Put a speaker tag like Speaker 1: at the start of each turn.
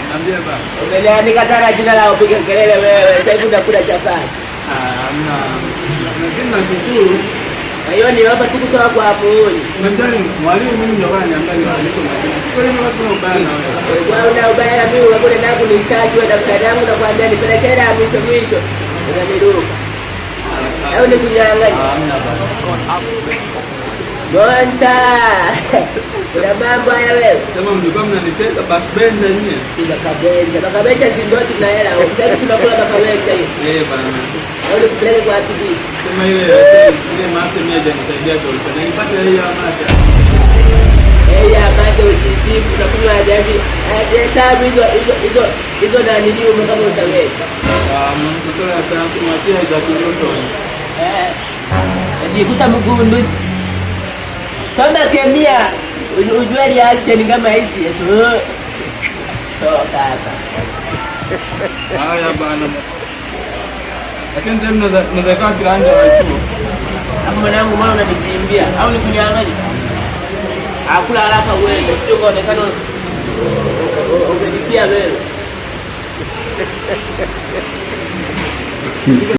Speaker 1: Niambie baba.
Speaker 2: Umeniandika sana jina la upige kelele wewe. Sasa hivi unakula chapati.
Speaker 1: Hamna. Lakini nashukuru.
Speaker 2: Na hiyo ni hapa tu kutoka kwa hapo.
Speaker 1: Mtani mwalimu mimi ndio ananiambia niko makini. Kwa hiyo watu wa ubaya na wewe.
Speaker 2: Kwa una ubaya mimi unakwenda na kunistaki wewe daktari yangu na kuambia nipelekee na mwisho. Unaniruka. Au ni kunyang'anya?
Speaker 1: Hamna baba.
Speaker 2: Bonta. Kuna mambo haya wewe.
Speaker 1: Sema mlikuwa mnanitesa backbencher nyie.
Speaker 2: Bakabenja si ndio tunahela. Sasa tunakula bakabenja hiyo.
Speaker 1: Bana.
Speaker 2: Au nikupeleke kwa atidi.
Speaker 1: Sema ile masa mimi hajanisaidia kwa na nipate ile masa.
Speaker 2: Ya bado ujichifu na kunywa ajabi. Hesabu hizo na nini kama utaweka.
Speaker 1: Mtoto ya sayansi mwachia za kiloto.
Speaker 2: Ajikuta mgundu. Soma kemia. Ujue reaction kama hizi tu. Toka hapa.
Speaker 1: Haya bana. Lakini sasa mnaweza kiwanja wa chuo.
Speaker 2: Hapo mwanangu mbona unanikimbia? Au nikunyang'anya? Hakula haraka wewe, sio kuonekana ungelipia wewe.